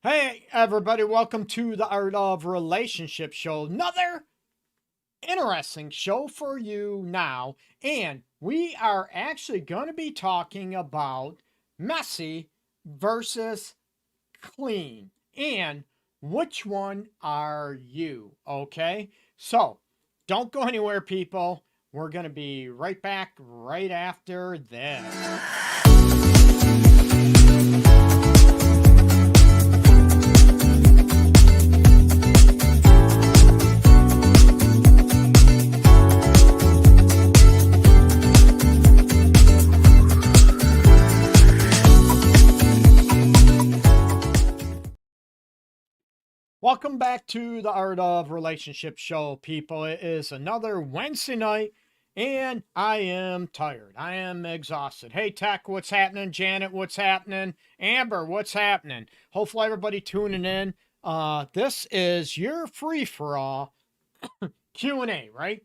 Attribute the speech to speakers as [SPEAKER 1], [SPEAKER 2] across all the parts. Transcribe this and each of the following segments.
[SPEAKER 1] Hey, everybody, welcome to the Art of Relationship Show. Another interesting show for you now. And we are actually going to be talking about messy versus clean. And which one are you? Okay. So don't go anywhere, people. We're going to be right back right after this. Welcome back to the Art of Relationship Show, people. It is another Wednesday night, and I am tired. I am exhausted. Hey, Tech, what's happening? Janet, what's happening? Amber, what's happening? Hopefully, everybody tuning in. This is your free-for-all Q&A, right?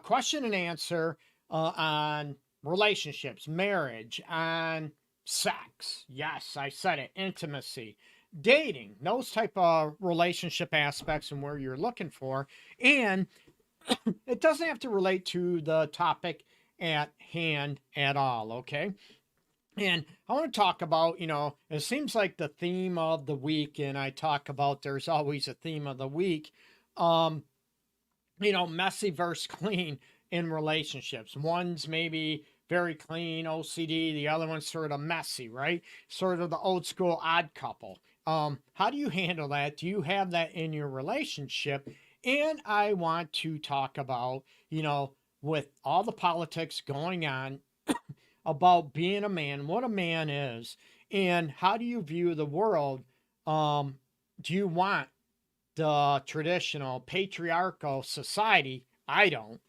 [SPEAKER 1] Question and answer on relationships, marriage, on sex. Yes, I said it. Intimacy, dating, those type of relationship aspects and where you're looking for. And it doesn't have to relate to the topic at hand at all, okay? And I want to talk about, it seems like the theme of the week, and I talk about there's always a theme of the week. Messy versus clean in relationships. One's maybe very clean, OCD, the other one's sort of messy, right? Sort of the old school odd couple. How do you handle that? Do you have that in your relationship? And I want to talk about, with all the politics going on, about being a man, what a man is, and how do you view the world? Do you want the traditional patriarchal society? I don't.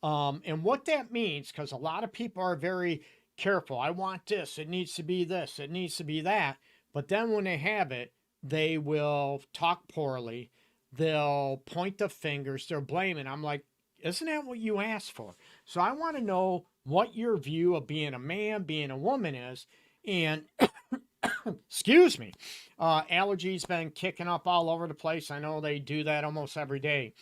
[SPEAKER 1] And what that means, because a lot of people are very careful. I want this. It needs to be this. It needs to be that. But then when they have it, they will talk poorly. They'll point the fingers. They're blaming. I'm like, isn't that what you asked for? So I want to know what your view of being a man, being a woman is. And excuse me, allergies been kicking up all over the place. I know they do that almost every day,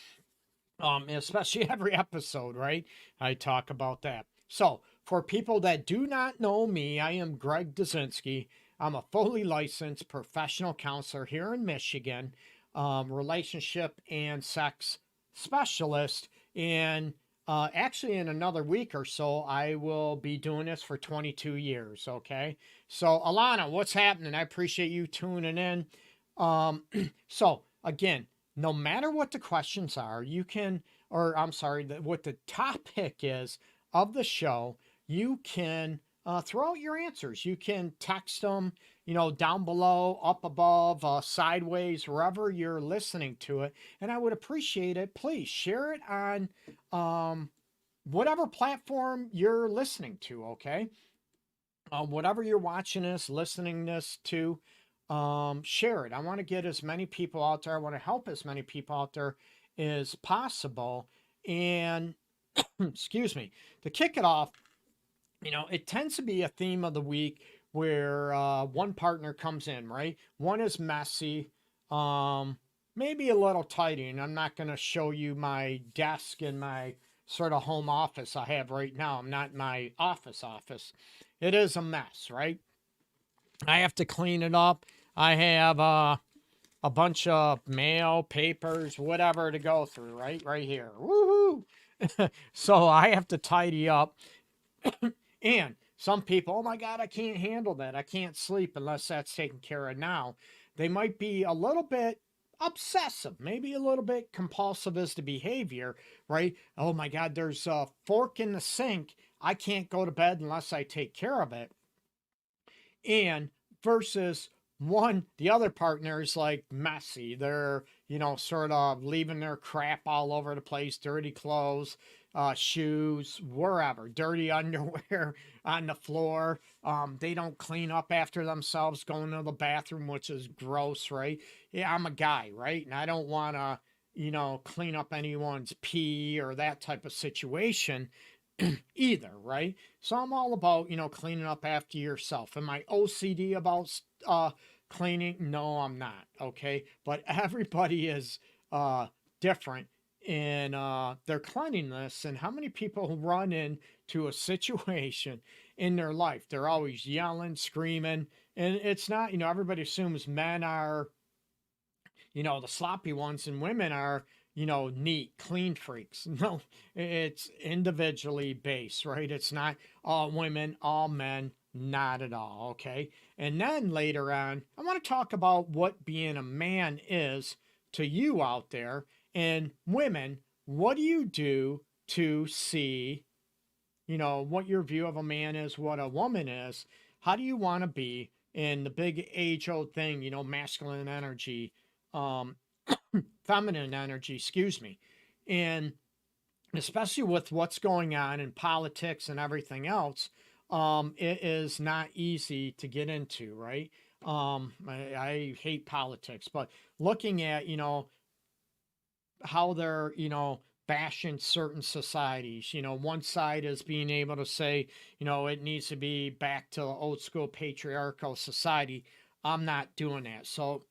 [SPEAKER 1] especially every episode, right? I talk about that. So for people that do not know me, I am Greg Dudzinski. I'm a fully licensed professional counselor here in Michigan, relationship and sex specialist. And actually, in another week or so, I will be doing this for 22 years. Okay. So, Alana, what's happening? I appreciate you tuning in. So, again, no matter what the questions are, you can, or I'm sorry, what the topic is of the show, you can throw out your answers. You can text them, down below, up above, sideways, wherever you're listening to it. And I would appreciate it. Please share it on whatever platform you're listening to, okay? Whatever you're watching this, listening this to, share it. I want to get as many people out there. I want to help as many people out there as possible. And excuse me, to kick it off, it tends to be a theme of the week where one partner comes in, right? One is messy, maybe a little tidy, and I'm not going to show you my desk and my sort of home office I have right now. I'm not in my office. It is a mess, right? I have to clean it up. I have a bunch of mail, papers, whatever to go through, right? Right here. Woohoo! So I have to tidy up. And some people, oh my God, I can't handle that. I can't sleep unless that's taken care of now. They might be a little bit obsessive, maybe a little bit compulsive as to behavior, right? Oh my God, there's a fork in the sink. I can't go to bed unless I take care of it. And versus one, the other partner is like messy. They're, sort of leaving their crap all over the place, dirty clothes, shoes, wherever, dirty underwear on the floor. They don't clean up after themselves going to the bathroom, which is gross, right? Yeah, I'm a guy, right? And I don't want to, clean up anyone's pee or that type of situation either, right? So I'm all about, cleaning up after yourself. Am I OCD about cleaning? No, I'm not. Okay. But everybody is different in their cleanliness. And how many people run into a situation in their life? They're always yelling, screaming. And it's not, everybody assumes men are, the sloppy ones and women are, neat, clean freaks. No, it's individually based, right? It's not all women, all men, not at all. Okay. And then later on, I want to talk about what being a man is to you out there. And women, what do you do to see, what your view of a man is, what a woman is? How do you want to be? In the big age old thing, masculine energy, um, feminine energy, excuse me. And especially with what's going on in politics and everything else, it is not easy to get into, right? I hate politics, but looking at, how they're, bashing certain societies. One side is being able to say, it needs to be back to old school patriarchal society. I'm not doing that. So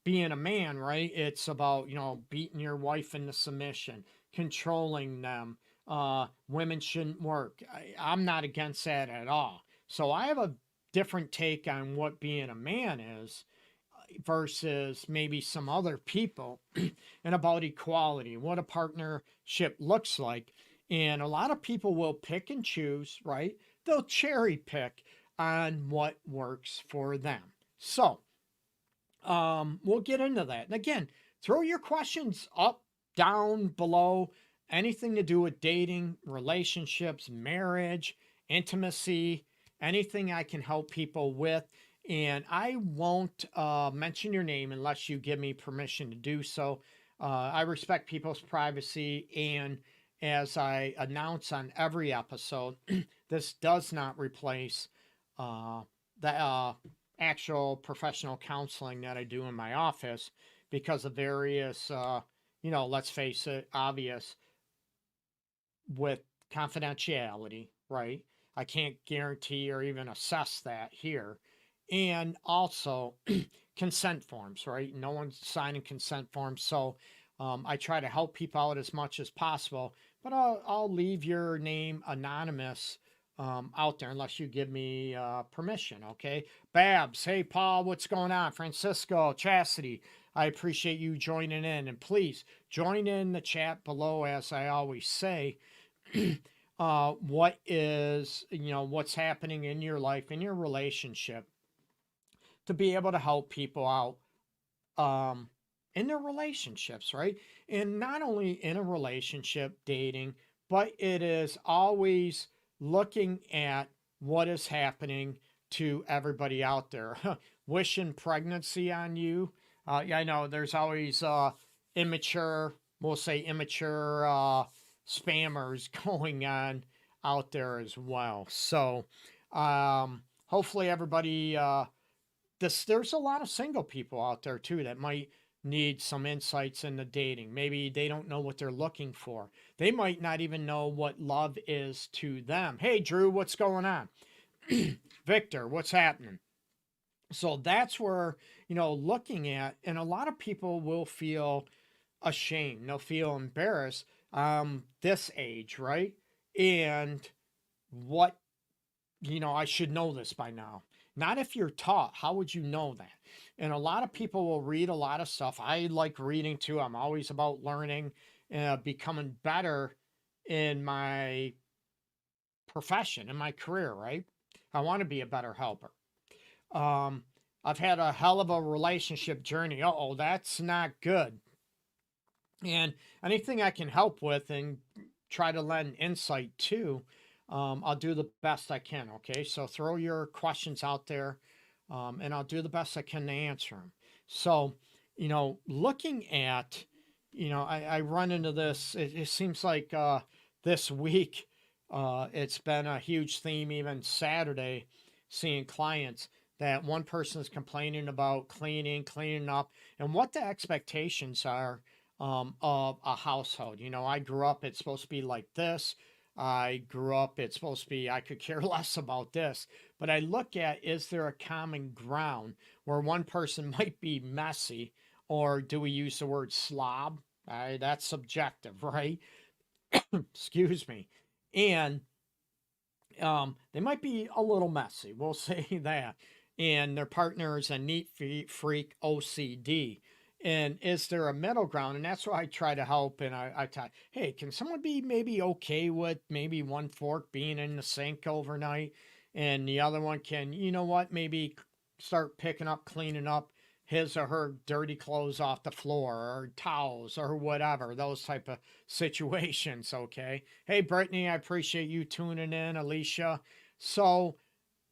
[SPEAKER 1] being a man, right? It's about, beating your wife into submission, controlling them. Women shouldn't work. I'm not against that at all. So I have a different take on what being a man is versus maybe some other people and about equality, what a partnership looks like. And a lot of people will pick and choose, right? They'll cherry pick on what works for them. So, we'll get into that. And again, throw your questions up, down, below, anything to do with dating, relationships, marriage, intimacy, anything I can help people with. And I won't mention your name unless you give me permission to do so. I respect people's privacy. And as I announce on every episode, this does not replace the actual professional counseling that I do in my office because of various, let's face it, obvious with confidentiality, right? I can't guarantee or even assess that here. And also consent forms, right? No one's signing consent forms. So I try to help people out as much as possible, but I'll leave your name anonymous out there unless you give me permission, okay? Babs, hey, Paul, what's going on? Francisco, Chastity, I appreciate you joining in. And please join in the chat below, as I always say. What is, what's happening in your life, in your relationship, to be able to help people out in their relationships, right? And not only in a relationship, dating, but it is always looking at what is happening to everybody out there. Wishing pregnancy on you. Yeah, I know there's always immature, we'll say immature spammers going on out there as well. So hopefully everybody there's a lot of single people out there too that might need some insights into dating. Maybe they don't know what they're looking for. They might not even know what love is to them. Hey, Drew, what's going on? Victor, what's happening? So that's where, looking at, and a lot of people will feel ashamed. They'll feel embarrassed this age, right? And what, I should know this by now. Not if you're taught. How would you know that? And a lot of people will read a lot of stuff. I like reading too. I'm always about learning, becoming better in my profession, in my career, right? I want to be a better helper. I've had a hell of a relationship journey. Oh, that's not good. And anything I can help with and try to lend insight to, I'll do the best I can. Okay. So throw your questions out there, and I'll do the best I can to answer them. So, looking at, I run into this, it seems like this week, it's been a huge theme, even Saturday, seeing clients that one person is complaining about cleaning up, and what the expectations are of a household. I grew up, it's supposed to be like this. I grew up, it's supposed to be, I could care less about this. but I look at, is there a common ground where one person might be messy, or do we use the word slob? That's subjective, right? Excuse me. And they might be a little messy. We'll say that. And their partner is a neat freak OCD. And is there a middle ground? And that's why I try to help. And I tell, hey, can someone be maybe okay with maybe one fork being in the sink overnight, and the other one can, you know what, maybe start picking up, cleaning up his or her dirty clothes off the floor, or towels, or whatever, those type of situations. Okay. Hey, Brittany, I appreciate you tuning in. Alicia. So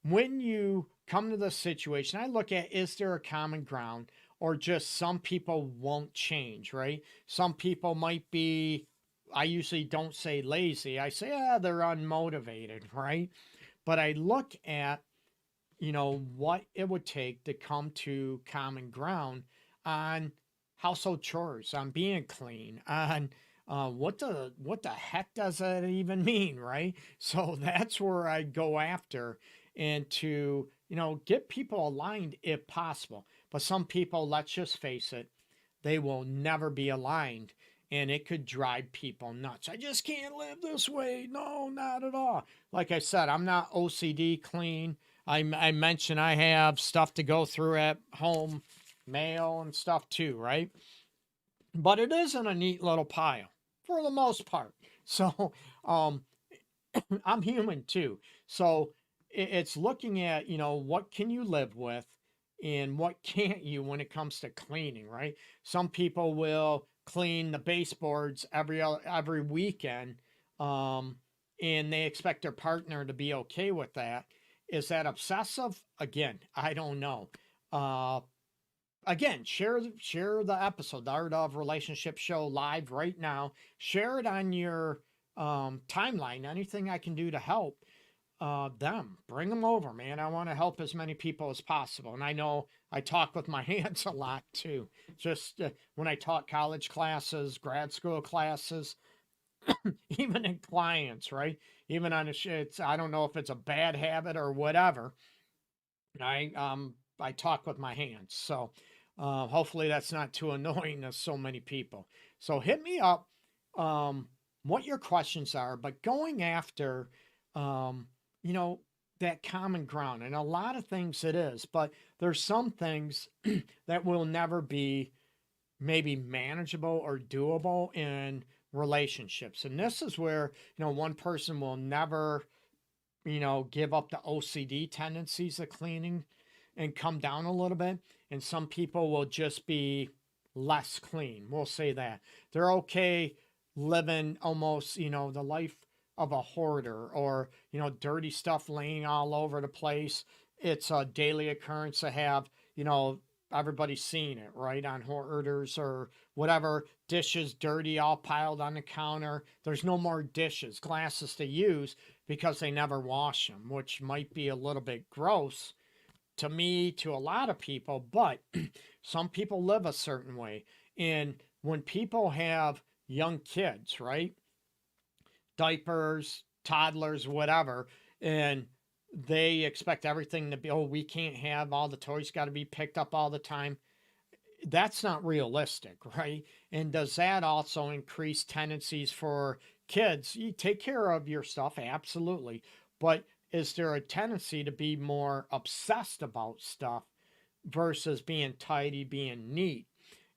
[SPEAKER 1] when you come to this situation, I look at, is there a common ground, or just some people won't change, right? Some people might be, I usually don't say lazy. I say, they're unmotivated, right? But I look at, what it would take to come to common ground on household chores, on being clean, on what the heck does that even mean, right? So that's where I go after, and to get people aligned if possible. But some people, let's just face it, they will never be aligned, and it could drive people nuts. I just can't live this way. No, not at all. Like I said, I'm not OCD clean. I mentioned I have stuff to go through at home, mail and stuff too, right? But it is in a neat little pile for the most part. So um, I'm human too. So it's looking at, what can you live with and what can't you when it comes to cleaning, right? Some people will clean the baseboards every weekend, um, and they expect their partner to be okay with that. Is that obsessive? Again, I don't know. Uh, Again, share the episode, the Art of Relationship Show, live right now. Share it on your timeline. Anything I can do to help them, bring them over, man. I want to help as many people as possible. And I know I talk with my hands a lot too. Just when I taught college classes, grad school classes, even in clients, right? Even on it's, I don't know if it's a bad habit or whatever. I talk with my hands. So hopefully that's not too annoying to so many people. So hit me up, what your questions are, but going after, um, you know, that common ground. And a lot of things it is, but there's some things that will never be maybe manageable or doable in relationships. And this is where, one person will never, give up the OCD tendencies of cleaning and come down a little bit. And some people will just be less clean. We'll say that. They're okay living almost, the life of a hoarder, or, dirty stuff laying all over the place. It's a daily occurrence to have, everybody's seen it, right? On hoarders or whatever, dishes dirty, all piled on the counter. There's no more dishes, glasses to use because they never wash them, which might be a little bit gross to me, to a lot of people, but some people live a certain way. And when people have young kids, right? Diapers, toddlers, whatever, and they expect everything to be, oh, we can't have all the toys, got to be picked up all the time. That's not realistic, right? And does that also increase tendencies for kids? You take care of your stuff, absolutely. But is there a tendency to be more obsessed about stuff versus being tidy, being neat?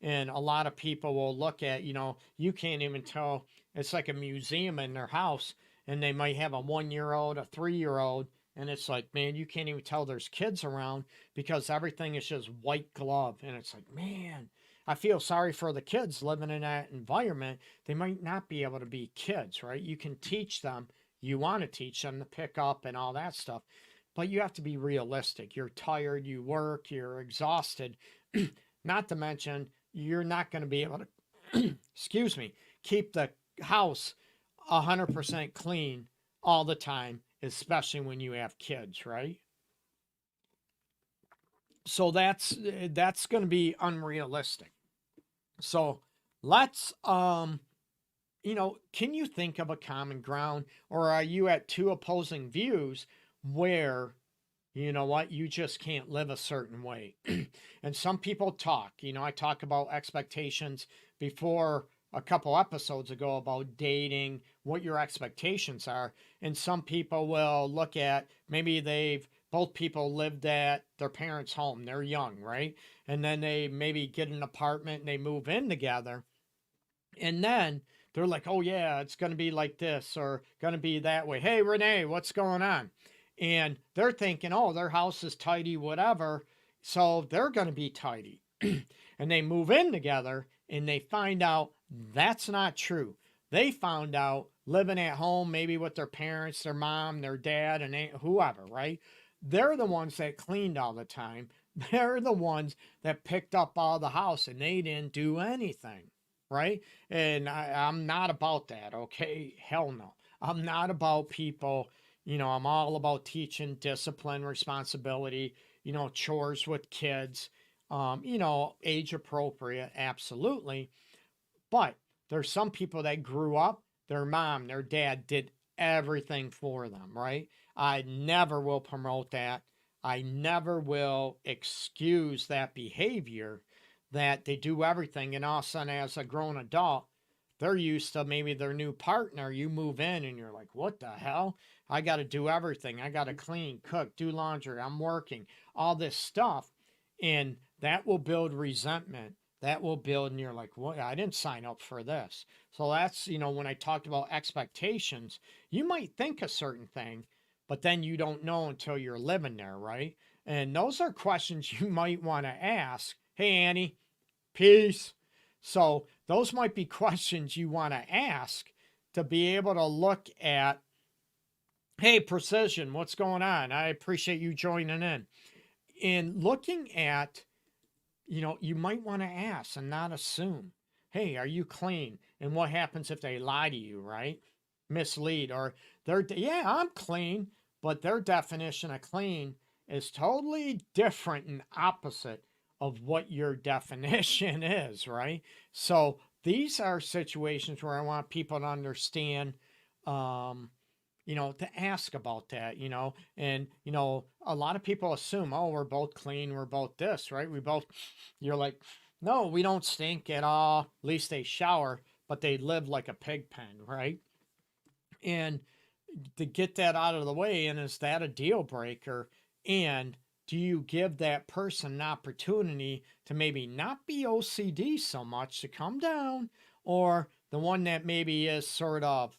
[SPEAKER 1] And a lot of people will look at, you can't even tell. It's like a museum in their house, and they might have a 1 year old, a 3 year old, and it's like, man, you can't even tell there's kids around because everything is just white glove. And it's like, man, I feel sorry for the kids living in that environment. They might not be able to be kids, right? You can teach them, you want to teach them to pick up and all that stuff, but you have to be realistic. You're tired, you work, you're exhausted. Not to mention, you're not going to be able to, excuse me, keep the house 100% clean all the time, especially when you have kids, right? So that's going to be unrealistic. So let's can you think of a common ground, or are you at two opposing views where you know what, you just can't live a certain way. And some people talk, I talk about expectations before a couple episodes ago about dating, what your expectations are. And some people will look at, maybe both people lived at their parents' home, they're young, right? And then they maybe get an apartment and they move in together. And then they're like, oh, yeah, it's going to be like this or going to be that way. Hey, Renee, what's going on? And they're thinking, oh, their house is tidy, whatever. So they're going to be tidy. And they move in together and they find out that's not true. They found out living at home, maybe with their parents, their mom, their dad, and whoever, right? They're the ones that cleaned all the time. They're the ones that picked up all the house and they didn't do anything, right? And I'm not about that, okay? Hell no. I'm not about people, I'm all about teaching discipline, responsibility, chores with kids, age appropriate, absolutely. But there's some people that grew up, their mom, their dad did everything for them, right? I never will promote that. I never will excuse that behavior that they do everything. And all of a sudden, as a grown adult, they're used to maybe their new partner. You move in and you're like, what the hell? I got to do everything. I got to clean, cook, do laundry. I'm working, all this stuff. And that will build resentment. That will build, and you're like, what? I didn't sign up for this. So that's, when I talked about expectations, you might think a certain thing, but then you don't know until you're living there, right? And those are questions you might want to ask. Hey, Annie, peace. So those might be questions you want to ask to be able to look at, hey, Precision, what's going on? I appreciate you joining in. In looking at, you might want to ask and not assume, hey, are you clean? And what happens if they lie to you, right? Mislead, or yeah, I'm clean, but their definition of clean is totally different and opposite of what your definition is, right? So these are situations where I want people to understand, to ask about that, and, a lot of people assume, oh, we're both clean, we're both this, right? You're like, no, we don't stink at all. At least they shower, but they live like a pig pen, right? And to get that out of the way, and is that a deal breaker? And do you give that person an opportunity to maybe not be OCD so much, to come down, or the one that maybe is sort of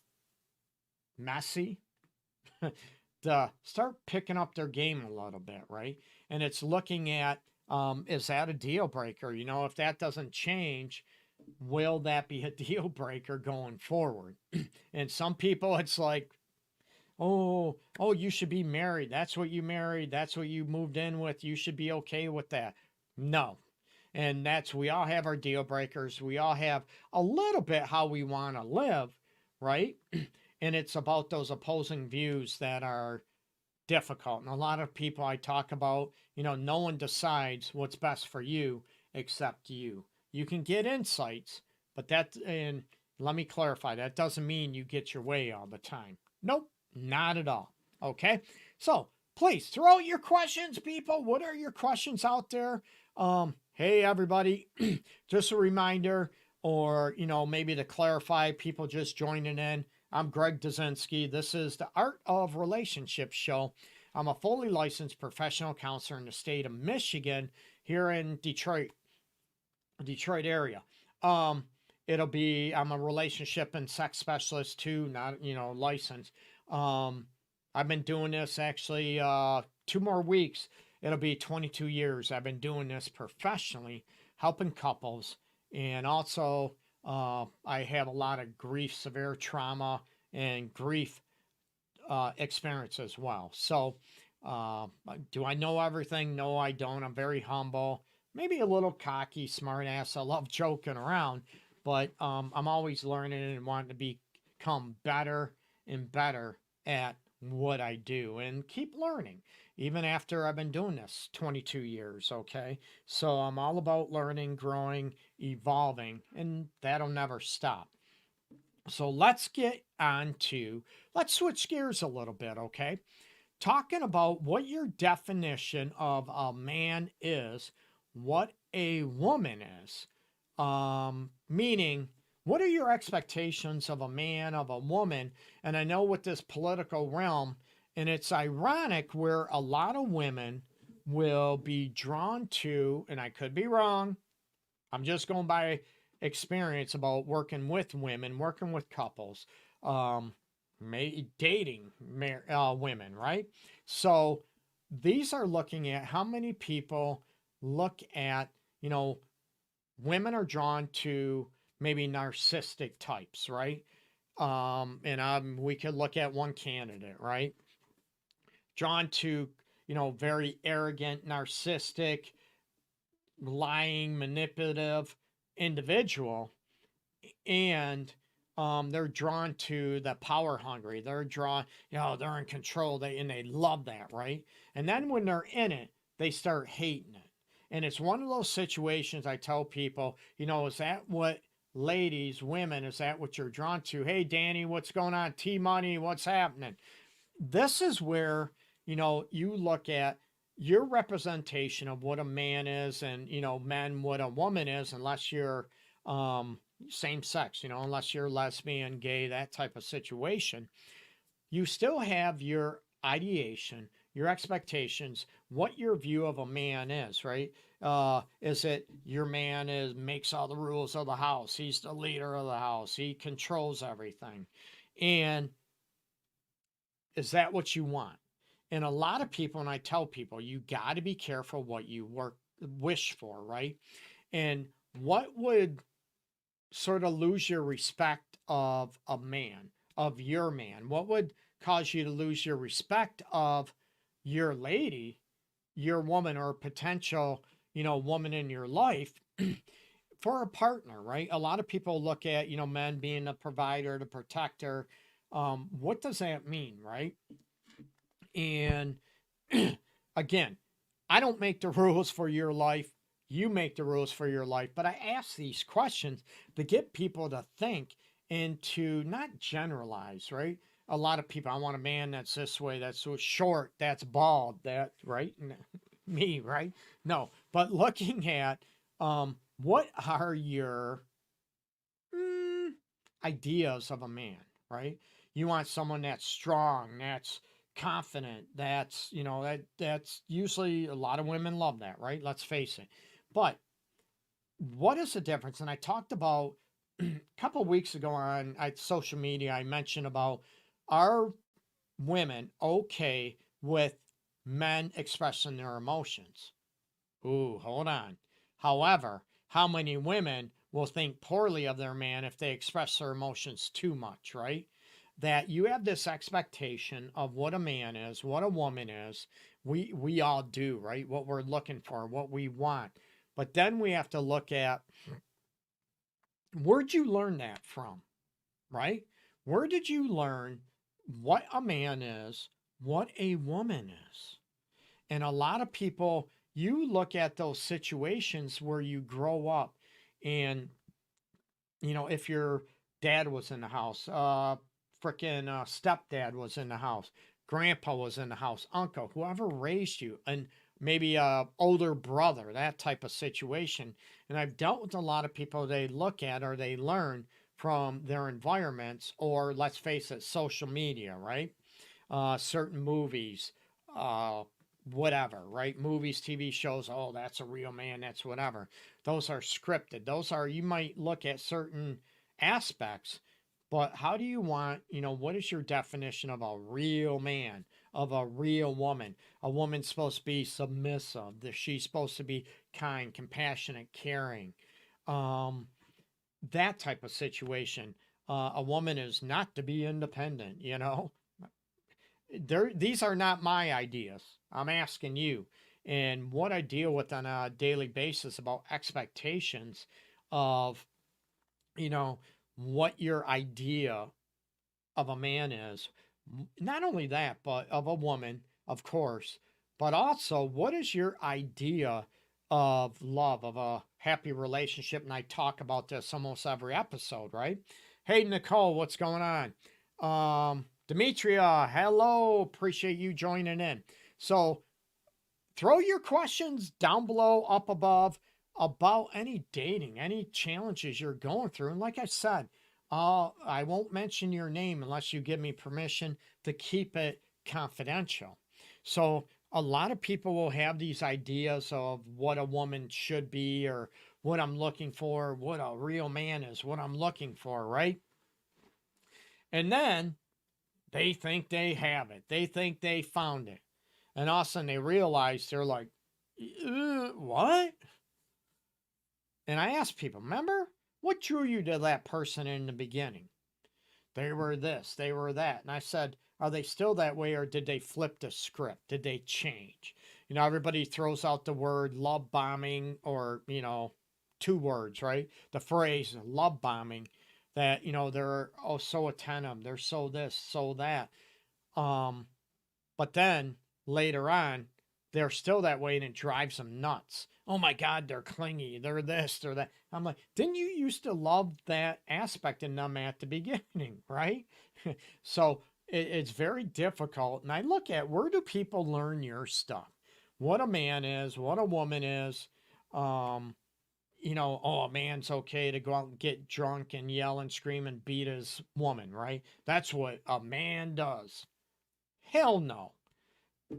[SPEAKER 1] messy, to start picking up their game a little bit, right? And it's looking at, is that a deal breaker? If that doesn't change, will that be a deal breaker going forward? And some people, it's like, oh, you should be married. That's what you married. That's what you moved in with. You should be okay with that. No. And we all have our deal breakers. We all have a little bit how we want to live, right? And it's about those opposing views that are difficult. And a lot of people I talk about, no one decides what's best for you except you. You can get insights, but and let me clarify, that doesn't mean you get your way all the time. Nope, not at all. Okay. So please throw out your questions, people. What are your questions out there? Hey, everybody, just a reminder, or, maybe to clarify, people just joining in. I'm Greg Dudzinski. This is the Art of Relationships show. I'm a fully licensed professional counselor in the state of Michigan, here in Detroit area. I'm a relationship and sex specialist too, not, licensed. I've been doing this actually 2 more weeks. It'll be 22 years. I've been doing this professionally, helping couples. And also, I have a lot of grief, severe trauma, and grief experience as well. So, do I know everything? No, I don't. I'm very humble, maybe a little cocky, smart ass. I love joking around, but I'm always learning and wanting to become better and better at what I do and keep learning, even after I've been doing this 22 years. Okay. So I'm all about learning, growing, evolving, and that'll never stop. So let's switch gears a little bit. Okay. talking about what your definition of a man is, what a woman is. Meaning, what are your expectations of a man, of a woman? And I know with this political realm, and it's ironic where a lot of women will be drawn to, and I could be wrong, I'm just going by experience about working with women, working with couples, um, dating women, right? So these are looking at how many people look at, women are drawn to maybe narcissistic types, right? And we could look at one candidate, right? Drawn to, very arrogant, narcissistic, lying, manipulative individual, and they're drawn to the power hungry. They're drawn, they're in control. They love that, right? And then when they're in it, they start hating it. And it's one of those situations I tell people, is that what ladies, women, is that what you're drawn to? Hey, Danny, what's going on? T Money, what's happening? This is where, you look at your representation of what a man is and, men, what a woman is, unless you're same sex, unless you're lesbian, gay, that type of situation. You still have your ideation, your expectations, what your view of a man is, right? Is it your man makes all the rules of the house? He's the leader of the house. He controls everything. And is that what you want? And a lot of people, and I tell people, you got to be careful what you wish for, right? And what would sort of lose your respect of a man, of your man? What would cause you to lose your respect of your lady, your woman, or potential, woman in your life for a partner, right? A lot of people look at, men being the provider, the protector. What does that mean, right? And again, I don't make the rules for your life. You make the rules for your life. But I ask these questions to get people to think and to not generalize, right? A lot of people, I want a man that's this way, that's so short, that's bald, that, right? Me, right? No, but looking at what are your ideas of a man, right? You want someone that's strong, that's confident, that's usually a lot of women love that, right? Let's face it. But what is the difference? And I talked about a couple of weeks ago on social media, I mentioned about, are women okay with men expressing their emotions? Ooh, hold on. However, how many women will think poorly of their man if they express their emotions too much, right? That you have this expectation of what a man is, what a woman is. We all do, right? What we're looking for, what we want. But then we have to look at, where'd you learn that from, right? Where did you learn what a man is, what a woman is? And a lot of people, you look at those situations where you grow up and, if your dad was in the house, freaking stepdad was in the house, grandpa was in the house, uncle, whoever raised you, and maybe a older brother, that type of situation. And I've dealt with a lot of people, they look at or they learn from their environments, or let's face it, social media, right? Certain movies, uh, whatever, right? Movies, TV shows, oh, that's a real man, that's whatever. Those are scripted. Those are, you might look at certain aspects, but how do you want, what is your definition of a real man, of a real woman? A woman's supposed to be submissive, that she's supposed to be kind, compassionate, caring, that type of situation. A woman is not to be independent, these are not my ideas. I'm asking you. And what I deal with on a daily basis about expectations of, you know, what your idea of a man is. Not only that, but of a woman, of course, but also what is your idea of love, of a happy relationship? And I talk about this almost every episode, right? Hey, Nicole, what's going on? Demetria, hello. Appreciate you joining in. So throw your questions down below, up above, about any dating, any challenges you're going through. And like I said, I won't mention your name unless you give me permission to keep it confidential. So a lot of people will have these ideas of what a woman should be, or what I'm looking for, what a real man is, what I'm looking for, right? And then they think they have it. They think they found it. And all of a sudden they realize, they're like, what? And I ask people, remember, what drew you to that person in the beginning? They were this, they were that. And I said, are they still that way, or did they flip the script? Did they change? You know, everybody throws out the word love bombing, or, you know, 2 words, right? The phrase love bombing, that, you know, they're so attentive, they're so this, so that. But then later on, they're still that way, and it drives them nuts. Oh my God, they're clingy, they're this, they're that. I'm like, didn't you used to love that aspect in them at the beginning, right? So it's very difficult. And I look at, where do people learn your stuff? What a man is, what a woman is. You know, oh, a man's okay to go out and get drunk and yell and scream and beat his woman, right? That's what a man does. Hell no.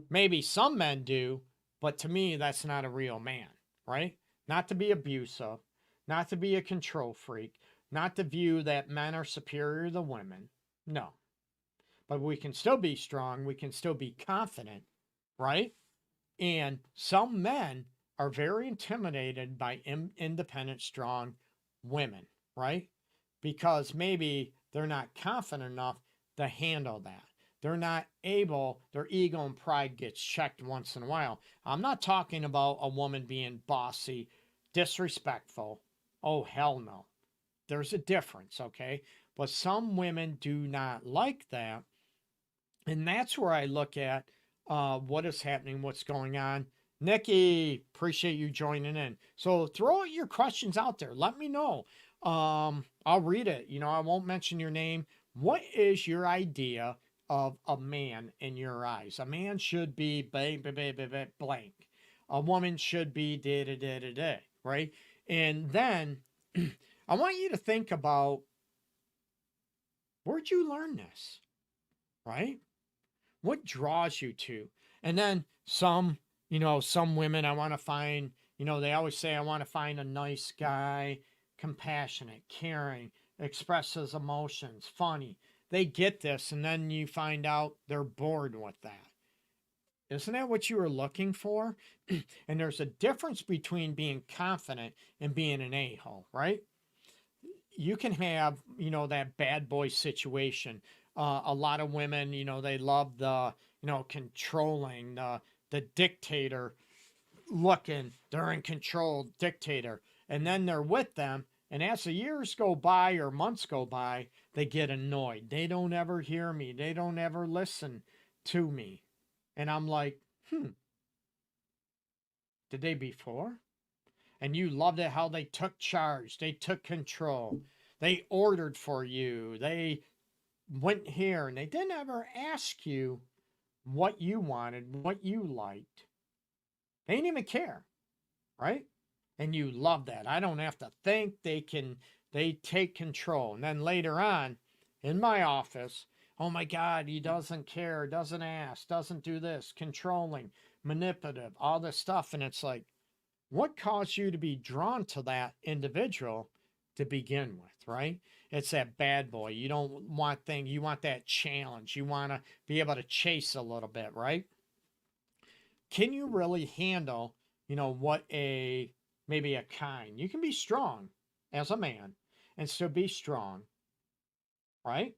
[SPEAKER 1] Maybe some men do, but to me, that's not a real man, right? Not to be abusive, not to be a control freak, not to view that men are superior to women. No. But we can still be strong. We can still be confident, right? And some men are very intimidated by independent, strong women, right? Because maybe they're not confident enough to handle that. They're not able, their ego and pride gets checked once in a while. I'm not talking about a woman being bossy, disrespectful. Oh, hell no. There's a difference, okay? But some women do not like that. And that's where I look at what is happening, what's going on. Nikki, appreciate you joining in. So throw your questions out there. Let me know. I'll read it. You know, I won't mention your name. What is your idea of a man in your eyes? A man should be blank. A woman should be da, right? And then I want you to think about, where'd you learn this, right? What draws you to? And then some, you know, some women, I want to find, you know, they always say, I want to find a nice guy, compassionate, caring, expresses emotions, funny. They get this, and then you find out they're bored with that. Isn't that what you were looking for? And there's a difference between being confident and being an a-hole, right? You can have, you know, that bad boy situation. A lot of women, you know, they love the, you know, controlling, the dictator looking, they're in control, dictator. And then they're with them. And as the years go by or months go by, they get annoyed. They don't ever hear me. They don't ever listen to me. And I'm like, did they before? And you loved it how they took charge. They took control. They ordered for you. They went here, and they didn't ever ask you what you wanted, what you liked. They didn't even care, right? And you love that. I don't have to think. They take control. And then later on in my office, oh my God, he doesn't care, doesn't ask, doesn't do this, controlling, manipulative, all this stuff. And it's like, what caused you to be drawn to that individual to begin with, right? It's that bad boy. You don't want things, you want that challenge. You want to be able to chase a little bit, right? Can you really handle, you know, what maybe a kind? You can be strong as a man and still be strong, right?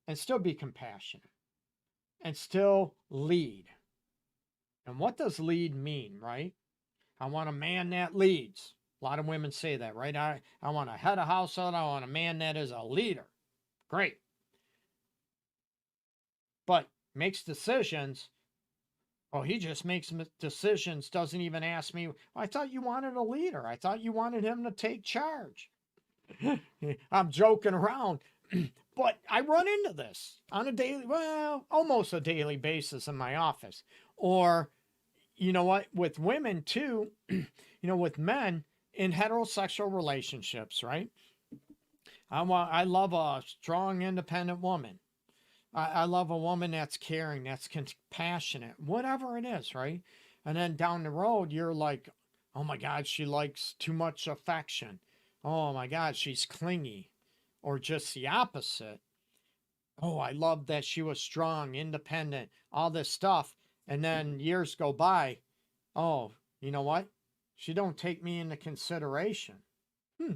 [SPEAKER 1] And still be compassionate and still lead. And what does lead mean, right? I want a man that leads. A lot of women say that, right? I want a head of household. I want a man that is a leader. Great. But makes decisions. Oh, he just makes decisions, doesn't even ask me. Well, I thought you wanted a leader. I thought you wanted him to take charge. I'm joking around. But I run into this on a daily, well, almost a daily basis in my office. Or, you know what, with women too, with men in heterosexual relationships, right? I love a strong, independent woman. I love a woman that's caring, that's compassionate, whatever it is, right? And then down the road, you're like, oh my God, she likes too much affection. Oh my God, she's clingy. Or just the opposite. Oh, I love that she was strong, independent, all this stuff. And then years go by. Oh, you know what? She don't take me into consideration. Hmm.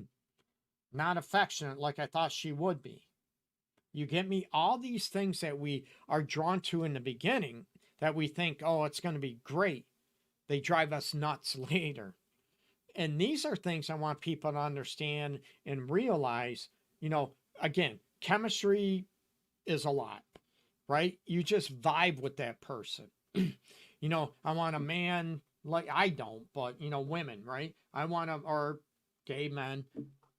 [SPEAKER 1] Not affectionate like I thought she would be. You get me? All these things that we are drawn to in the beginning that we think, oh, it's going to be great, they drive us nuts later. And these are things I want people to understand and realize, again, chemistry is a lot, right? You just vibe with that person. I want a man like I don't, but women, right? Or gay men,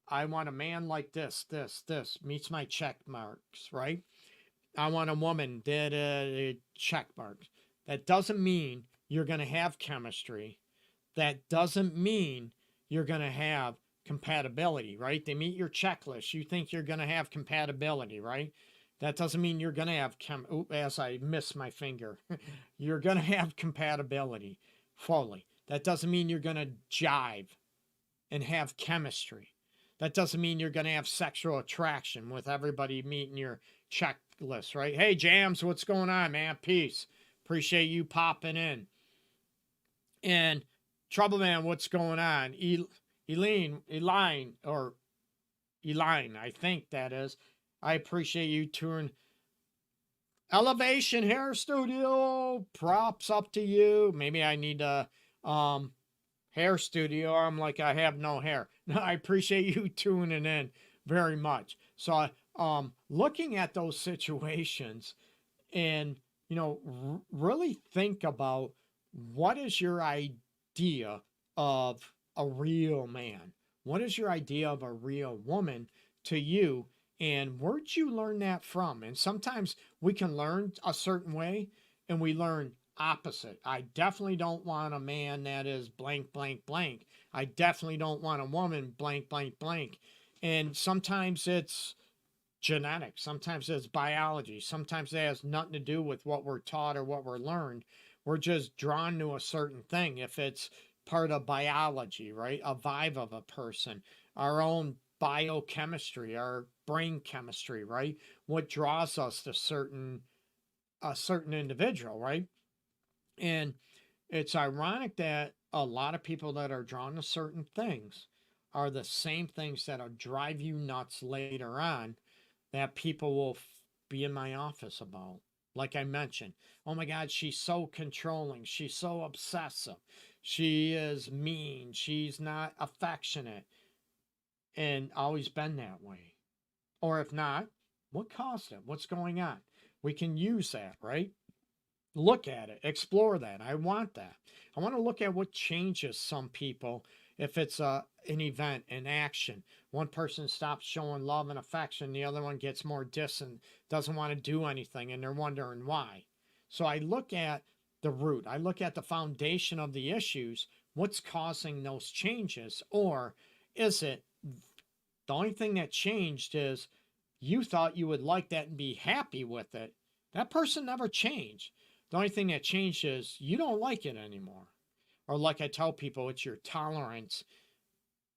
[SPEAKER 1] I want a man like this meets my check marks, right? I want a woman that check marks. That doesn't mean you're going to have chemistry. That doesn't mean you're going to have compatibility, right? They meet your checklist. You think you're going to have compatibility, right? That doesn't mean you're going to have as I miss my finger. You're going to have compatibility fully. That doesn't mean you're going to jive and have chemistry. That doesn't mean you're going to have sexual attraction with everybody meeting your checklist, right? Hey, Jams, what's going on, man? Peace. Appreciate you popping in. And Trouble Man, what's going on? Eline, I think that is. I appreciate you touring. Elevation Hair Studio, props up to you. Maybe I need a hair studio. I'm like, I have no hair. No, I appreciate you tuning in very much. So, looking at those situations and, really think about what is your idea of a real man? What is your idea of a real woman to you? And where'd you learn that from? And sometimes we can learn a certain way and we learn opposite. I definitely don't want a man that is blank, blank, blank. I definitely don't want a woman blank, blank, blank. And sometimes it's genetics, sometimes it's biology, sometimes it has nothing to do with what we're taught or what we're learned. We're just drawn to a certain thing. If it's part of biology, right? A vibe of a person, our own biochemistry, our brain chemistry, right? What draws us to a certain individual, right? And it's ironic that a lot of people that are drawn to certain things are the same things that'll drive you nuts later on that people will be in my office about. Like I mentioned, oh my God, she's so controlling. She's so obsessive. She is mean. She's not affectionate. And always been that way. Or if not, what caused it? What's going on? We can use that, right? Look at it, explore that. I want that. I want to look at what changes some people if it's an event, an action. One person stops showing love and affection, the other one gets more distant, doesn't want to do anything, and they're wondering why. So I look at the root, I look at the foundation of the issues, what's causing those changes, or is it the only thing that changed is you thought you would like that and be happy with it. That person never changed. The only thing that changed is you don't like it anymore. Or like I tell people, it's your tolerance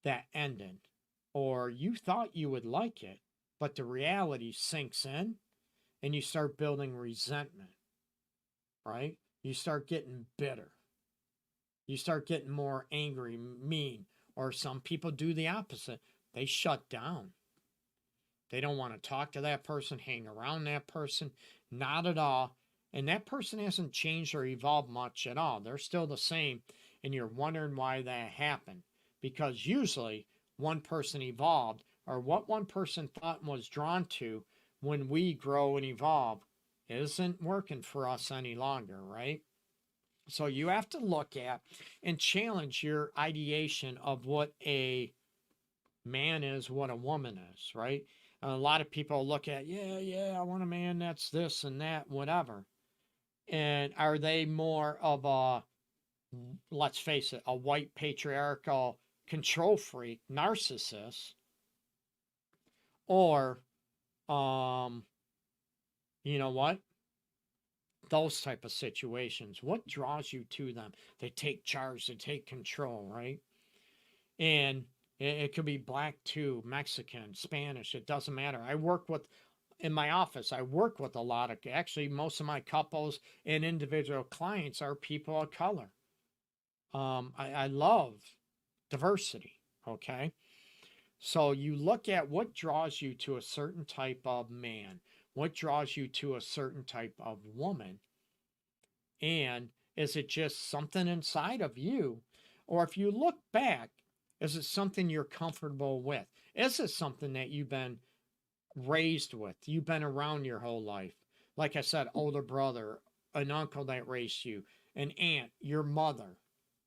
[SPEAKER 1] that ended. Or you thought you would like it, but the reality sinks in and you start building resentment, right? You start getting bitter. You start getting more angry, mean. Or some people do the opposite. They shut down. They don't want to talk to that person, hang around that person, not at all. And that person hasn't changed or evolved much at all. They're still the same. And you're wondering why that happened. Because usually one person evolved, or what one person thought and was drawn to when we grow and evolve isn't working for us any longer, right? So you have to look at and challenge your ideation of what a man is, what a woman is, right? A lot of people look at, yeah, I want a man that's this and that, whatever. And are they more of a, let's face it, a white patriarchal control freak narcissist, or, um, you know what? Those type of situations. What draws you to them? They take charge, they take control, right? And it could be black too, Mexican, Spanish, it doesn't matter. I work with, in my office, I work with a lot of, actually, most of my couples and individual clients are people of color. I love diversity, okay? So you look at what draws you to a certain type of man, what draws you to a certain type of woman, and is it just something inside of you? Or if you look back, is it something you're comfortable with? Is it something that you've been raised with, you've been around your whole life? Like I said, older brother, an uncle that raised you, an aunt, your mother,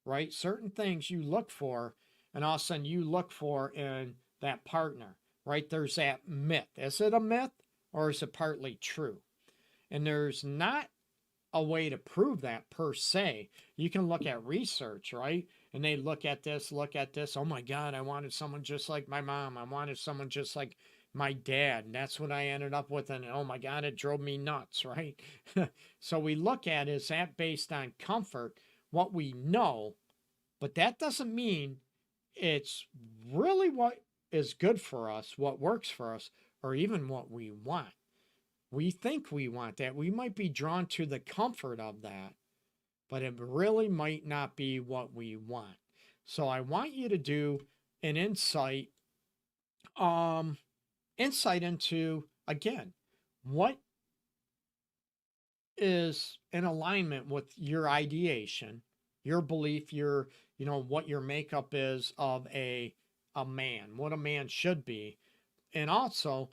[SPEAKER 1] right? Certain things you look for, and all of a sudden you look for in that partner, right? There's that myth. Is it a myth or is it partly true? And there's not a way to prove that per se. You can look at research, right? And they look at this, look at this. Oh my God, I wanted someone just like my mom. I wanted someone just like my dad. And that's what I ended up with. And oh my God, it drove me nuts, right? So we look at, is that based on comfort, what we know, but that doesn't mean it's really what is good for us, what works for us, or even what we want. We think we want that. We might be drawn to the comfort of that, but it really might not be what we want. So I want you to do an um, insight into, again, what is in alignment with your ideation, your belief, your, what your makeup is of a man, what a man should be. And also,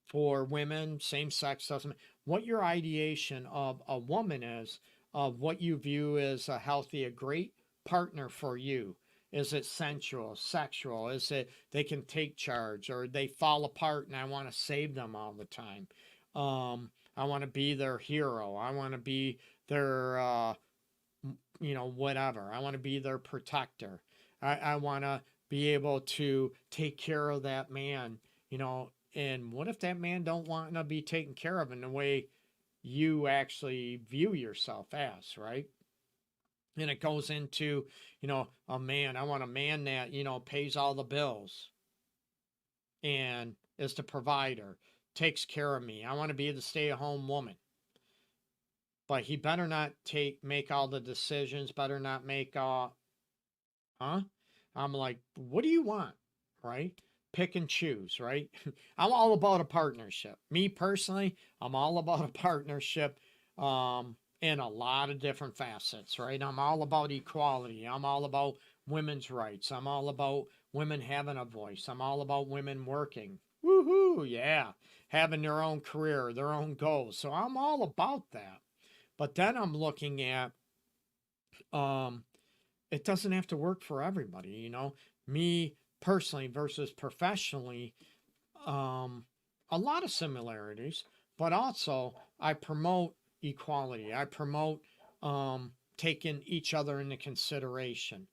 [SPEAKER 1] for women, same sex doesn't, what your ideation of a woman is, of what you view as a healthy, a great partner for you. Is it sensual, sexual? Is it they can take charge, or they fall apart and I want to save them all the time? I want to be their hero. I want to be their, whatever. I want to be their protector. I want to be able to take care of that man, and what if that man don't want to be taken care of in the way you actually view yourself as, right? And it goes into, a man. I want a man that, pays all the bills and is the provider, takes care of me. I want to be the stay-at-home woman. But he better not make all the decisions, better not make huh? I'm like, what do you want? Right? Pick and choose, right? I'm all about a partnership. Me personally, I'm all about a partnership in a lot of different facets, right? I'm all about equality. I'm all about women's rights. I'm all about women having a voice. I'm all about women working. Woohoo, yeah. Having their own career, their own goals. So I'm all about that. But then I'm looking at um it doesn't have to work for everybody, me personally versus professionally. A lot of similarities, but also I promote equality. I promote taking each other into consideration,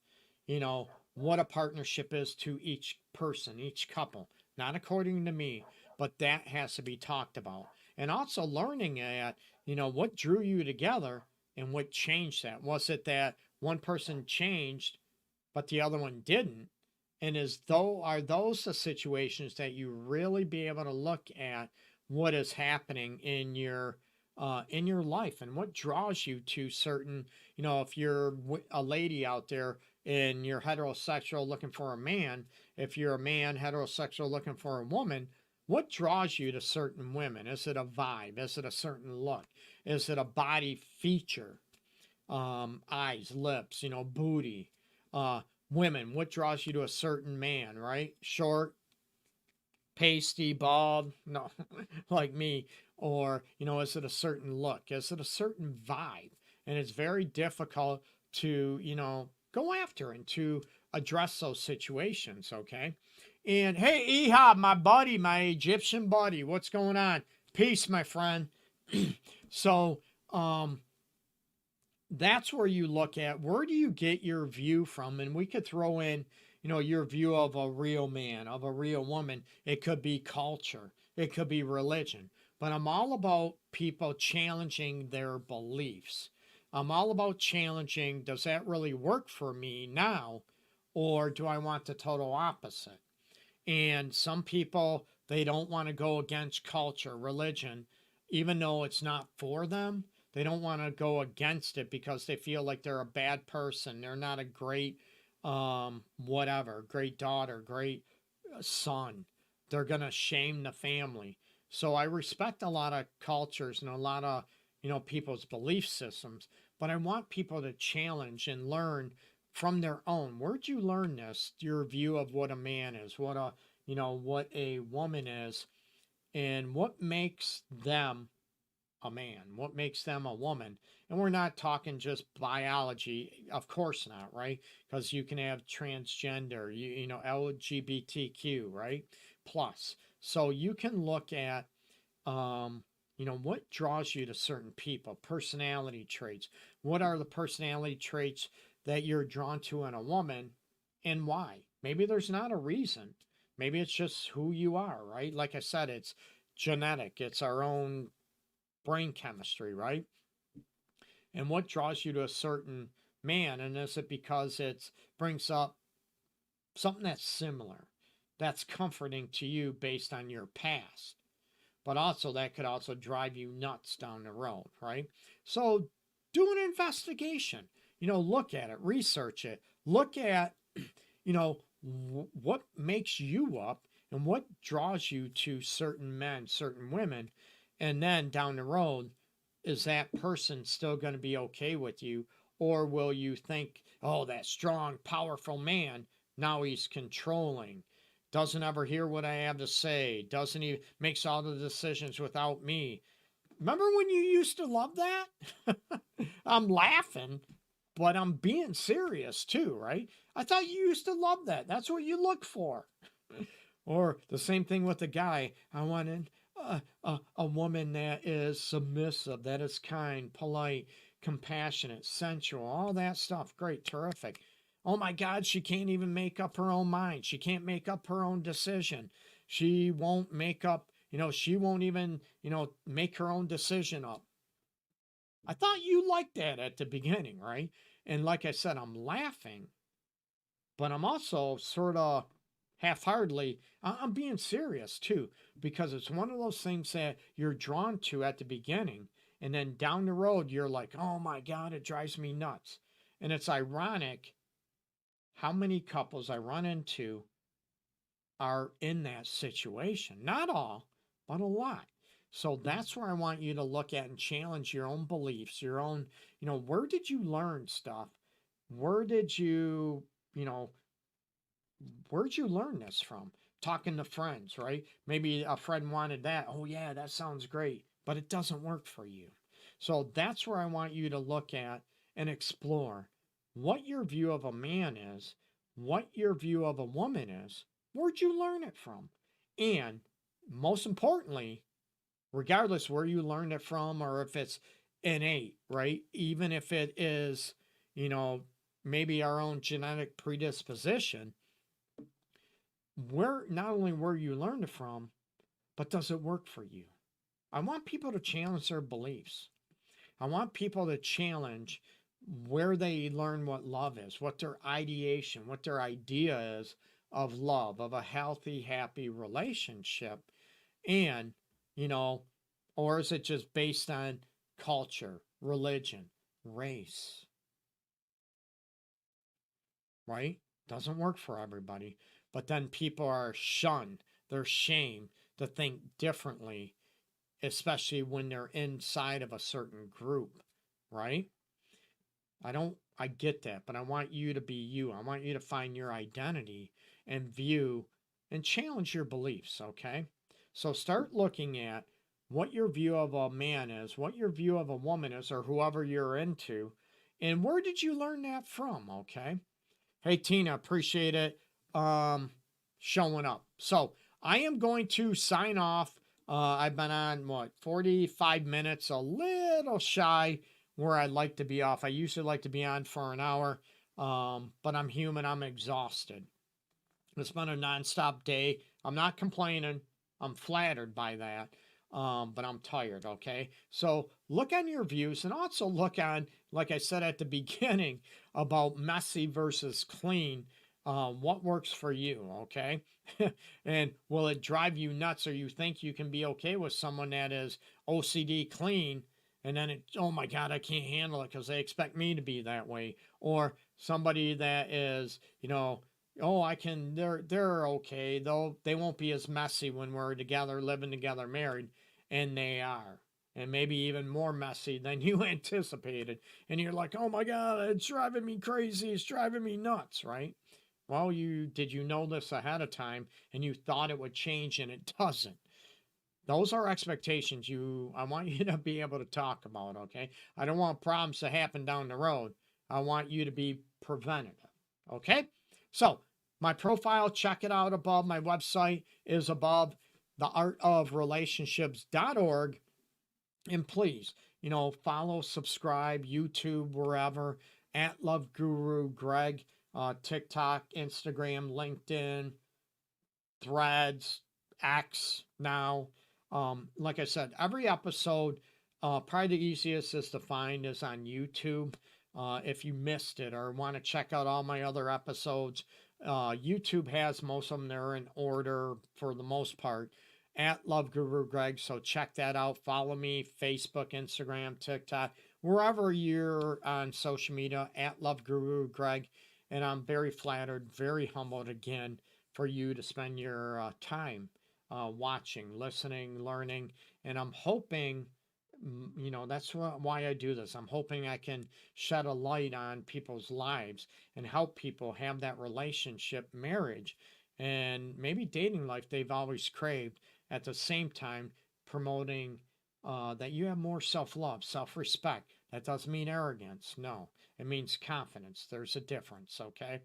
[SPEAKER 1] what a partnership is to each person, each couple, not according to me, but that has to be talked about. And also learning at, what drew you together and what changed that. Was it that one person changed, but the other one didn't? And are those the situations that you really be able to look at what is happening in your life and what draws you to certain, if you're a lady out there and you're heterosexual looking for a man, if you're a man heterosexual looking for a woman, what draws you to certain women? Is it a vibe? Is it a certain look? Is it a body feature? Eyes, lips, booty. Women, what draws you to a certain man, right? Short, pasty, bald, no, like me. Or, is it a certain look? Is it a certain vibe? And it's very difficult to, go after and to address those situations, okay? And hey, Ehab, my buddy, my Egyptian buddy, what's going on? Peace, my friend. So, that's where you look at where do you get your view from, and we could throw in, your view of a real man, of a real woman. It could be culture, it could be religion, but I'm all about people challenging their beliefs. I'm all about challenging, does that really work for me now, or do I want the total opposite? And some people, they don't want to go against culture, religion, even though it's not for them. They don't want to go against it because they feel like they're a bad person. They're not a great, whatever, great daughter, great son. They're going to shame the family. So I respect a lot of cultures and a lot of, people's belief systems, but I want people to challenge and learn from their own. Where'd you learn this? Your view of what a man is, what a woman is, and what makes them a man, what makes them a woman. And we're not talking just biology, of course not, right? Because you can have transgender, LGBTQ, right? Plus. So you can look at, what draws you to certain people, personality traits. What are the personality traits that you're drawn to in a woman, and why? Maybe there's not a reason. Maybe it's just who you are, right? Like I said, it's genetic, it's our own brain chemistry, right? And what draws you to a certain man? And is it because it brings up something that's similar, that's comforting to you based on your past? But also, that could also drive you nuts down the road, right? So do an investigation. Look at it, research it, look at, what makes you up and what draws you to certain men, certain women. And then down the road, is that person still going to be okay with you? Or will you think, oh, that strong, powerful man, now he's controlling, doesn't ever hear what I have to say, doesn't he makes all the decisions without me? Remember when you used to love that? I'm laughing, but I'm being serious too, right? I thought you used to love that. That's what you look for. Or the same thing with the guy. I wanted a woman that is submissive, that is kind, polite, compassionate, sensual, all that stuff. Great, terrific. Oh my God, she can't even make up her own mind. She can't make up her own decision. She won't make up, she won't even, make her own decision up. I thought you liked that at the beginning, right? And like I said, I'm laughing, but I'm also sort of half-heartedly, I'm being serious too, because it's one of those things that you're drawn to at the beginning, and then down the road, you're like, oh my God, it drives me nuts. And it's ironic how many couples I run into are in that situation. Not all, but a lot. So that's where I want you to look at and challenge your own beliefs, your own, where did you learn stuff? Where did you, where'd you learn this from? Talking to friends, right? Maybe a friend wanted that. Oh, yeah, that sounds great, but it doesn't work for you. So that's where I want you to look at and explore what your view of a man is, what your view of a woman is. Where'd you learn it from? And most importantly, regardless where you learned it from or if it's innate, right? Even if it is, maybe our own genetic predisposition, where not only where you learned it from, but does it work for you? I want people to challenge their beliefs. I want people to challenge where they learn what love is, what their ideation, what their idea is of love, of a healthy, happy relationship. And, or is it just based on culture, religion, race? Right? Doesn't work for everybody. But then people are shunned, they're shamed to think differently, especially when they're inside of a certain group, right? I get that, but I want you to be you. I want you to find your identity and view and challenge your beliefs, okay? So start looking at what your view of a man is, what your view of a woman is, or whoever you're into, and where did you learn that from, okay? Hey, Tina, appreciate it showing up. So I am going to sign off. I've been on, what, 45 minutes, a little shy where I'd like to be off. I usually like to be on for an hour, but I'm human. I'm exhausted. It's been a nonstop day. I'm not complaining. I'm flattered by that. But I'm tired, okay? So look on your views and also look on, like I said at the beginning, about messy versus clean. What works for you, okay? And will it drive you nuts, or you think you can be okay with someone that is OCD clean, and then oh my God, I can't handle it because they expect me to be that way? Or somebody that is, oh, I can, they're okay. They won't be as messy when we're together, living together, married, and they are. And maybe even more messy than you anticipated. And you're like, oh my God, it's driving me crazy. It's driving me nuts, right? Well, did you know this ahead of time and you thought it would change and it doesn't? Those are expectations I want you to be able to talk about, okay? I don't want problems to happen down the road. I want you to be preventative, okay? So, my profile, check it out above. My website is above, theartofrelationships.org. And please, follow, subscribe, YouTube, wherever, at Love Guru Greg, TikTok, Instagram, LinkedIn, Threads, X now. Like I said, every episode, probably the easiest is to find is on YouTube. If you missed it or want to check out all my other episodes, YouTube has most of them. They're in order for the most part at Love Guru Greg. So check that out. Follow me, Facebook, Instagram, TikTok, wherever you're on social media at Love Guru Greg. And I'm very flattered, very humbled again for you to spend your time watching, listening, learning. And I'm hoping, that's why I do this. I'm hoping I can shed a light on people's lives and help people have that relationship, marriage, and maybe dating life they've always craved, at the same time promoting that you have more self-love, self-respect. That doesn't mean arrogance. No, it means confidence. There's a difference, okay?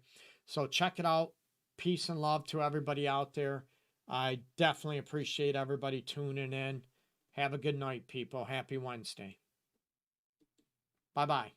[SPEAKER 1] So check it out. Peace and love to everybody out there. I definitely appreciate everybody tuning in. Have a good night, people. Happy Wednesday. Bye bye.